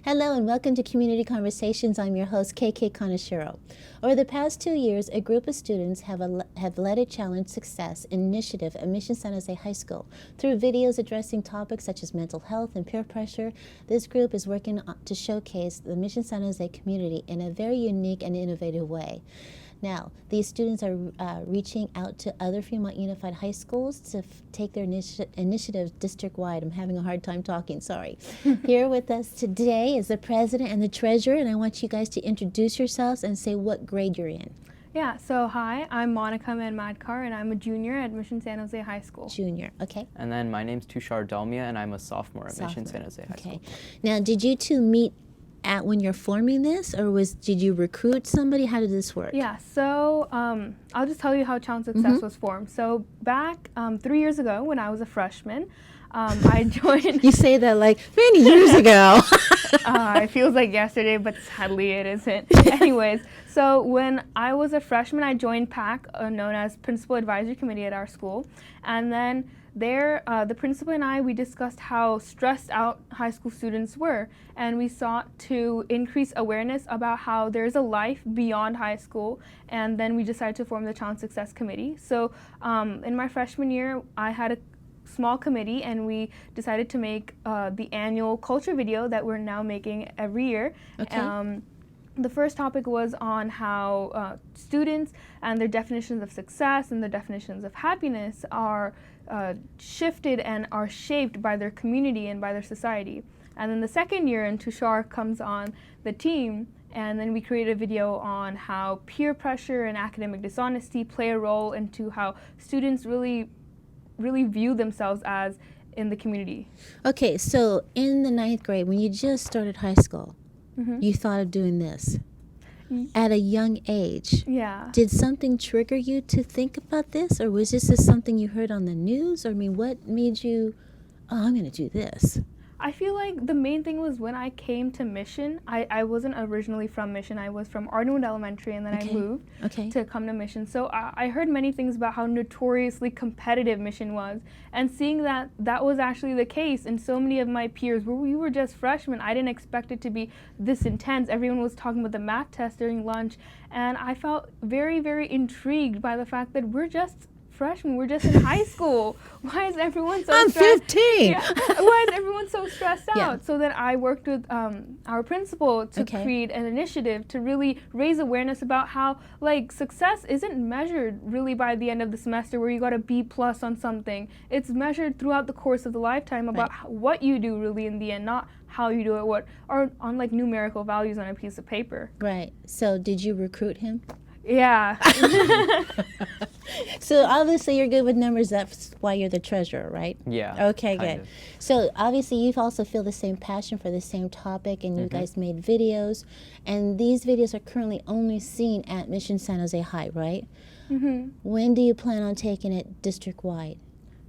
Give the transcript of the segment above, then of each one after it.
Hello and welcome to Community Conversations. I'm your host, KK Kaneshiro. Over the past 2 years, a group of students have led a Challenge Success initiative at Mission San Jose High School. Through videos addressing topics such as mental health and peer pressure, this group is working to showcase the Mission San Jose community in a very unique and innovative way. Now, these students are reaching out to other Fremont Unified High Schools to take their initiatives district-wide. I'm having a hard time talking, sorry. Here with us today is the president and the treasurer, and I want you guys to introduce yourselves and say what grade you're in. Yeah, so hi, I'm Monica Manmadkar, and I'm a junior at Mission San Jose High School. Junior, okay. And then my name's Tushar Dalmia, and I'm a sophomore at Mission San Jose High School. Now, did you two meet at when you're forming this, or did you recruit somebody? How did this work? Yeah, so I'll just tell you how Challenge Success was formed. So back 3 years ago when I was a freshman, I joined... You say that like many years ago. It feels like yesterday, but sadly it isn't. Anyways, so when I was a freshman, I joined PAC, known as Principal Advisory Committee at our school. And then there, the principal and I, we discussed how stressed out high school students were, and we sought to increase awareness about how there's a life beyond high school, and then we decided to form the Challenge Success Committee. So in my freshman year, I had a small committee, and we decided to make the annual culture video that we're now making every year. Okay. The first topic was on how students and their definitions of success and their definitions of happiness are shifted and are shaped by their community and by their society. And then the second year, and Tushar comes on the team, and then we created a video on how peer pressure and academic dishonesty play a role into how students really view themselves as in the community. Okay, so in the 9th grade, when you just started high school, you thought of doing this at a young age. Yeah. Did something trigger you to think about this, or was this just something you heard on the news? Or, I mean, what made you, oh, I'm going to do this? I feel like the main thing was when I came to Mission, I wasn't originally from Mission. I was from Ardenwood Elementary, and then I moved to come to Mission. So I heard many things about how notoriously competitive Mission was, and seeing that that was actually the case in so many of my peers, where we were just freshmen. I didn't expect it to be this intense. Everyone was talking about the math test during lunch, and I felt very, very intrigued by the fact that we're just freshmen, we're just in high school. Why is everyone so I'm stressed? 15. Yeah. Why is everyone so stressed out? Yeah. So then I worked with our principal to create an initiative to really raise awareness about how success isn't measured really by the end of the semester where you got a B+ on something. It's measured throughout the course of the lifetime about what you do really in the end, not how you do it, or on numerical values on a piece of paper. Right. So did you recruit him? Yeah. So obviously you're good with numbers. That's why you're the treasurer, right? Yeah. Okay, good. So obviously you also feel the same passion for the same topic, and you guys made videos. And these videos are currently only seen at Mission San Jose High, right? When do you plan on taking it district-wide?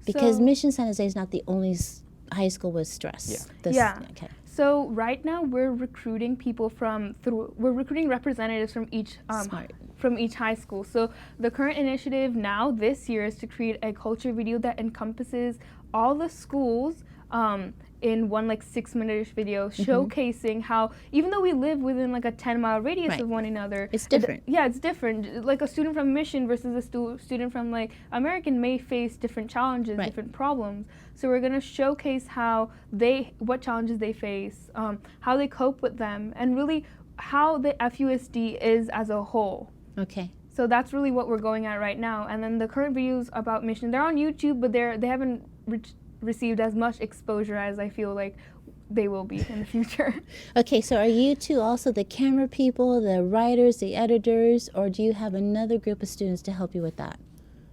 Because Mission San Jose is not the only high school with stress. Yeah. Okay. So right now we're recruiting people we're recruiting representatives from each high school. So the current initiative now this year is to create a culture video that encompasses all the schools in one 6-minute-ish video showcasing how, even though we live within a 10-mile radius of one another, it's different. It's different. Like a student from Mission versus a student from American may face different challenges, different problems. So we're going to showcase what challenges they face, how they cope with them, and really how the FUSD is as a whole. Okay. So that's really what we're going at right now. And then the current videos about Mission, they're on YouTube, but they haven't received as much exposure as I feel like they will be in the future. Okay, so are you two also the camera people, the writers, the editors, or do you have another group of students to help you with that?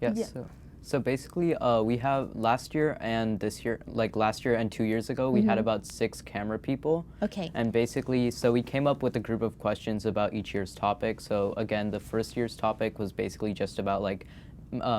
Yes. Yeah. So basically, we have last year and this year, last year and 2 years ago, we had about 6 camera people. Okay. And basically, so we came up with a group of questions about each year's topic. So again, the first year's topic was basically just about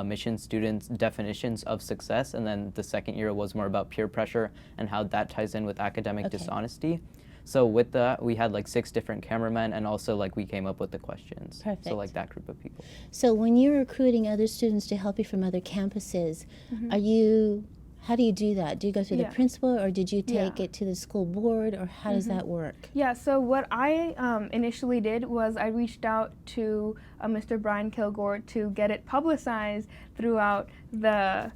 Mission students' definitions of success, and then the second year was more about peer pressure and how that ties in with academic dishonesty. So with that, we had 6 different cameramen, and also we came up with the questions. Perfect. So that group of people. So when you're recruiting other students to help you from other campuses, are you How do you do that? Do you go through Yeah. the principal, or did you take Yeah. it to the school board, or how does that work? Yeah, so what I initially did was I reached out to Mr. Brian Kilgore to get it publicized throughout the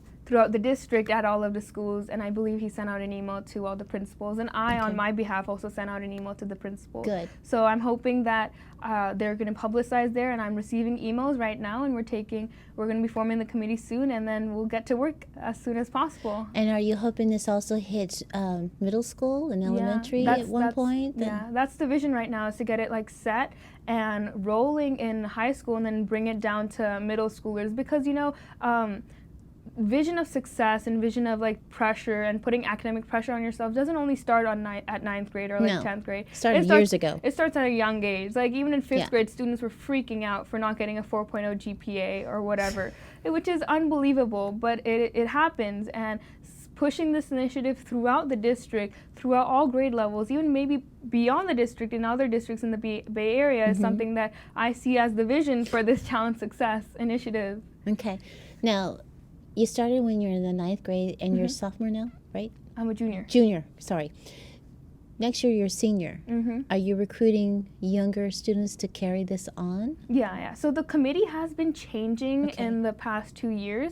district at all of the schools, and I believe he sent out an email to all the principals, and I, Okay. on my behalf, also sent out an email to the principals. Good. So I'm hoping that they're going to publicize there, and I'm receiving emails right now, and we're going to be forming the committee soon, and then we'll get to work as soon as possible. And are you hoping this also hits middle school and elementary at one point? Yeah, that's the vision right now, is to get it like set and rolling in high school, and then bring it down to middle schoolers, because vision of success and vision of like pressure and putting academic pressure on yourself doesn't only start at ninth grade or like No. 10th grade. Started years ago. It starts at a young age. Like even in 5th Yeah. grade, students were freaking out for not getting a 4.0 GPA or whatever, which is unbelievable, but it happens. And pushing this initiative throughout the district, throughout all grade levels, even maybe beyond the district in other districts in the Bay Area, is something that I see as the vision for this Challenge Success initiative. Okay. Now, you started when you're in the 9th grade, and you're a sophomore now, right? I'm a junior. Junior, sorry. Next year, you're a senior. Are you recruiting younger students to carry this on? Yeah. So the committee has been changing Okay. in the past 2 years.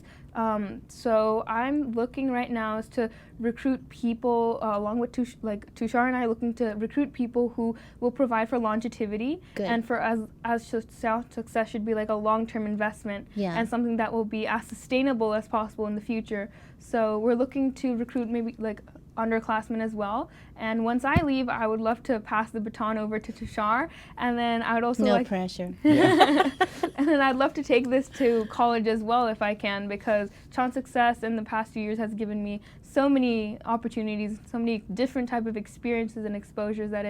So I'm looking right now is to recruit people along with Tushar and I, looking to recruit people who will provide for longevity. Good. And for as success should be like a long-term investment, Yeah. and something that will be as sustainable as possible in the future. So we're looking to recruit maybe like underclassmen as well. And once I leave, I would love to pass the baton over to Tushar, and then I would also No like pressure. and then I'd love to take this to college as well if I can, because Challenge Success in the past few years has given me so many opportunities, so many different type of experiences and exposures that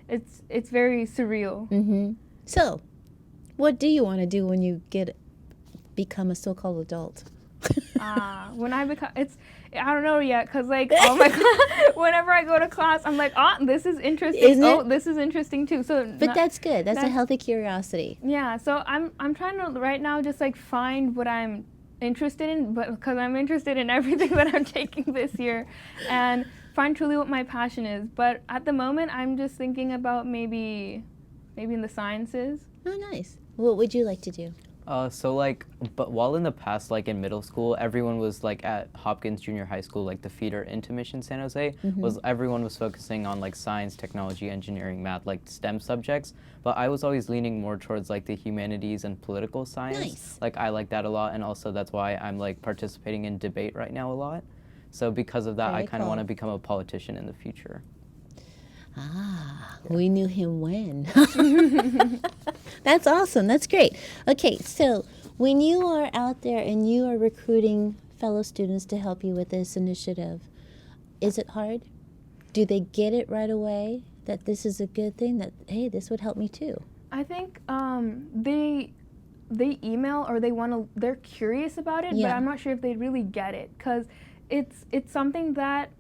it's very surreal. So, what do you want to do when you become a so-called adult? When I become, I don't know yet, because like, oh my God, whenever I go to class, I'm like, this is interesting. Isn't it? Oh, this is interesting too. So, But that's good. That's a that's- healthy curiosity. yeah. So I'm trying to right now just like find what I'm interested in, but because I'm interested in everything that I'm taking this year, and find truly what my passion is. But at the moment, I'm just thinking about maybe in the sciences. Oh, nice. What would you like to do? But while in the past, like in middle school, everyone was like at Hopkins Junior High School, like the feeder into Mission San Jose, everyone was focusing on like science, technology, engineering, math, like STEM subjects. But I was always leaning more towards like the humanities and political science. Nice. Like I like that a lot, and also that's why I'm like participating in debate right now a lot. So because of that, Very I kind of cool. want to become a politician in the future. We knew him when. That's awesome. That's great. Okay, so when you are out there and you are recruiting fellow students to help you with this initiative, is it hard? Do they get it right away that this is a good thing, that, hey, this would help me too? I think they email, or they're curious about it, but Yeah. I'm not sure if they really get it, because it's something that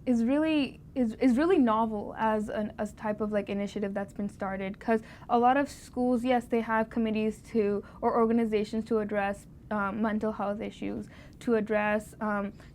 is really novel as a type of like initiative that's been started, because a lot of schools, yes, they have committees or organizations to address mental health issues, to address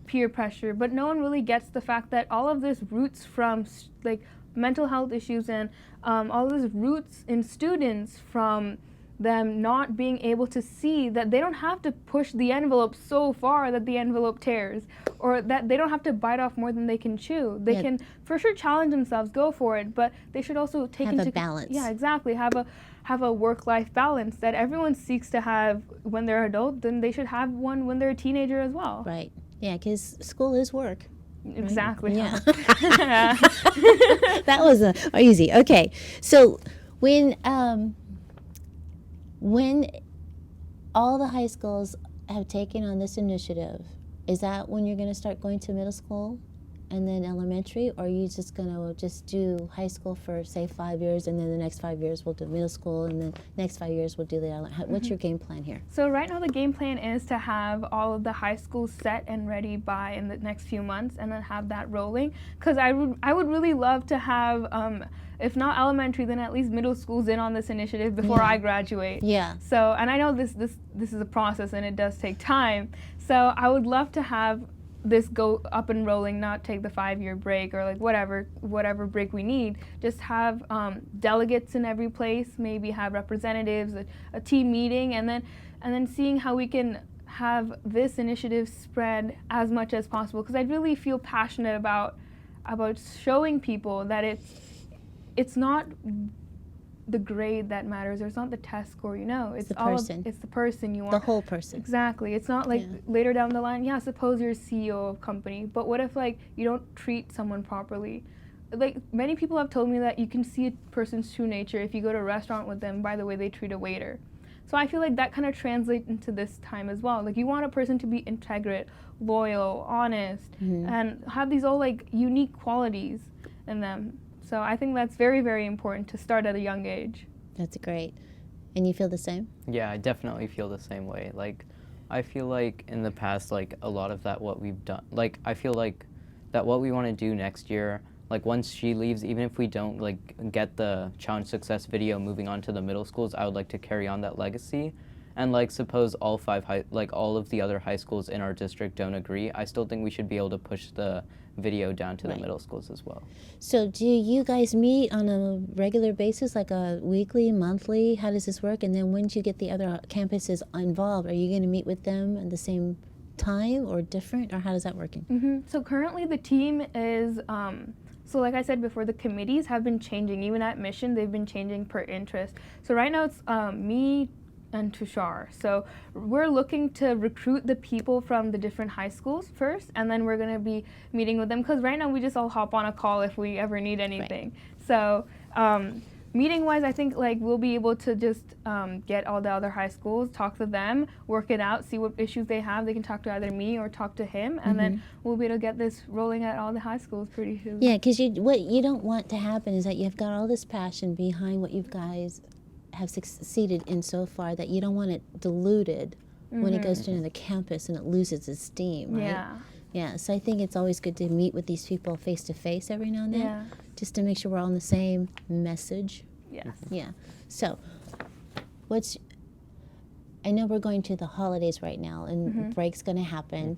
peer pressure, but no one really gets the fact that all of this roots from like mental health issues, and all of this roots in students from them not being able to see that they don't have to push the envelope so far that the envelope tears, or that they don't have to bite off more than they can chew. They Yeah. can for sure challenge themselves, go for it, but they should also take Have a into balance. Yeah, exactly. Have a work-life balance that everyone seeks to have when they're adult. Then they should have one when they're a teenager as well. Right. Yeah, because school is work. Exactly. Yeah. That was easy. Okay. So when all the high schools have taken on this initiative, is that when you're going to start going to middle school and then elementary, or are you just going to just do high school for, say, 5 years, and then the next 5 years we'll do middle school, and then next 5 years we'll do the what's your game plan here? So right now the game plan is to have all of the high schools set and ready by in the next few months, and then have that rolling. Because I would really love to have, if not elementary, then at least middle schools in on this initiative before I graduate. Yeah. So, and I know this is a process and it does take time. So I would love to have this go up and rolling, not take the 5-year break or like whatever break we need. Just have delegates in every place, maybe have representatives, a team meeting, and then seeing how we can have this initiative spread as much as possible. Because I really feel passionate about showing people that it's not the grade that matters, or it's not the test score, it's the all person. it's the person you want. The whole person. Exactly. It's not like later down the line, suppose you're a CEO of a company, but what if like you don't treat someone properly? Like many people have told me that you can see a person's true nature if you go to a restaurant with them by the way they treat a waiter. So I feel like that kind of translates into this time as well. Like you want a person to be integrate, loyal, honest, and have these all like unique qualities in them. So I think that's very, very important to start at a young age. That's great. And you feel the same? Yeah, I definitely feel the same way. Like, I feel like in the past, like, a lot of that what we've done, like, I feel like that what we want to do next year, like, once she leaves, even if we don't, like, get the Challenge Success video moving on to the middle schools, I would like to carry on that legacy. And, like, suppose all of the other high schools in our district don't agree, I still think we should be able to push the video down to the middle schools as well. So do you guys meet on a regular basis, like a weekly, monthly? How does this work? And then when do you get the other campuses involved? Are you going to meet with them at the same time or different, or how does that working? So currently the team is, so like I said before, the committees have been changing. Even at Mission, they've been changing per interest. So right now it's me and Tushar. So we're looking to recruit the people from the different high schools first, and then we're going to be meeting with them, because right now we just all hop on a call if we ever need anything. Right. So meeting wise, I think like we'll be able to just get all the other high schools, talk to them, work it out, see what issues they have. They can talk to either me or talk to him, and then we'll be able to get this rolling at all the high schools pretty soon. Yeah, because what you don't want to happen is that you've got all this passion behind what you guys have succeeded in so far, that you don't want it diluted when it goes to another campus and it loses its steam, right? Yeah, so I think it's always good to meet with these people face to face every now and then, just to make sure we're all on the same message. Yes. Yeah. So, I know we're going to the holidays right now, and break's going to happen.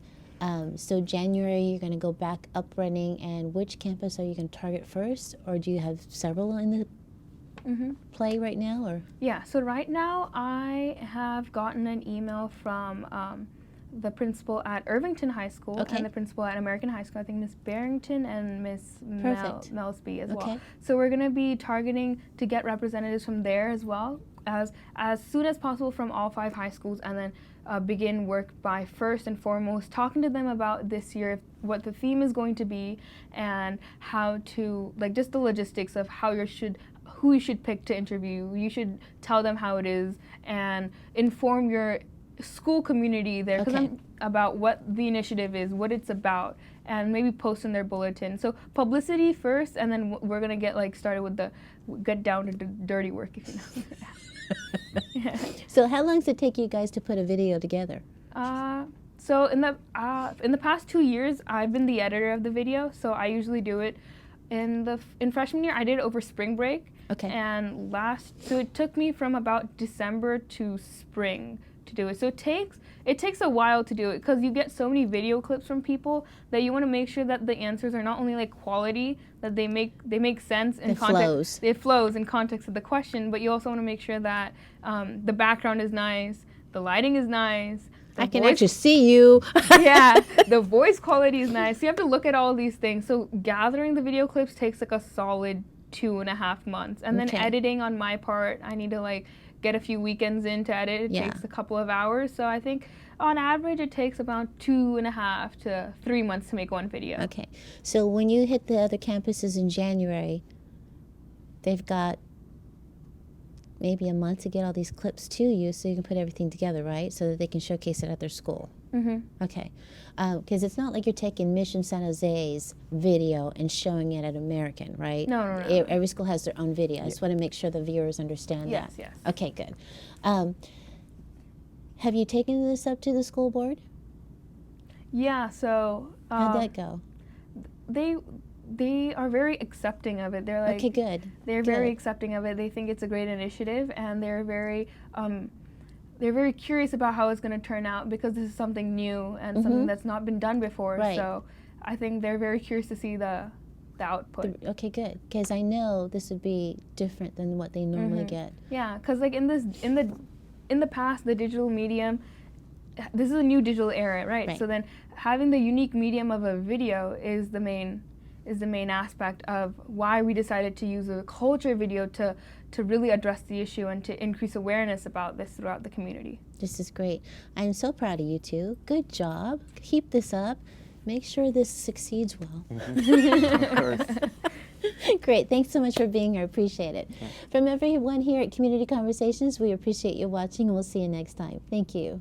So January, you're going to go back up running, and which campus are you going to target first, or do you have several in the play right now, or? Yeah, so right now I have gotten an email from the principal at Irvington High School and the principal at American High School. I think Miss Barrington and Miss Melsby as well. So we're going to be targeting to get representatives from there as well, as soon as possible from all 5 high schools, and then begin work by first and foremost talking to them about this year, what the theme is going to be, and how to, like, just the logistics of who you should pick to interview. You should tell them how it is and inform your school community there about what the initiative is, what it's about, and maybe post in their bulletin. So publicity first, and then we're gonna get started with get down to the dirty work, if you know. So how long does it take you guys to put a video together? So in the past 2 years, I've been the editor of the video. So I usually do it in freshman year. I did it over spring break. And so it took me from about December to spring to do it. So it takes a while to do it, because you get so many video clips from people that you want to make sure that the answers are not only like quality, that they make sense in context. It flows in context of the question, but you also want to make sure that the background is nice, the lighting is nice. I can actually see you. Yeah, the voice quality is nice. So you have to look at all these things. So gathering the video clips takes like a solid 2.5 months, and then editing on my part, I need to get a few weekends in to edit. It takes a couple of hours. So I think on average it takes about 2.5 to 3 months to make one video. Okay, so when you hit the other campuses in January, they've got maybe a month to get all these clips to you, so you can put everything together, right? So that they can showcase it at their school. Okay, because it's not like you're taking Mission San Jose's video and showing it at American, right? No. Every school has their own video. I just want to make sure the viewers understand that. Yes. Okay, good. Have you taken this up to the school board? Yeah, so... How'd that go? They are very accepting of it. They're like... Okay, good. They're very accepting of it. They think it's a great initiative, and they're very... they're very curious about how it's going to turn out because this is something new and something that's not been done before. Right. So I think they're very curious to see the output. Okay, good. Because I know this would be different than what they normally get. Yeah, because like in the past, the digital medium, this is a new digital era, right? Right. So then having the unique medium of a video is the main aspect of why we decided to use a culture video to really address the issue and to increase awareness about this throughout the community. This is great. I'm so proud of you two. Good job. Keep this up. Make sure this succeeds well. Of course. Great. Thanks so much for being here. Appreciate it. From everyone here at Community Conversations, we appreciate you watching, and we'll see you next time. Thank you.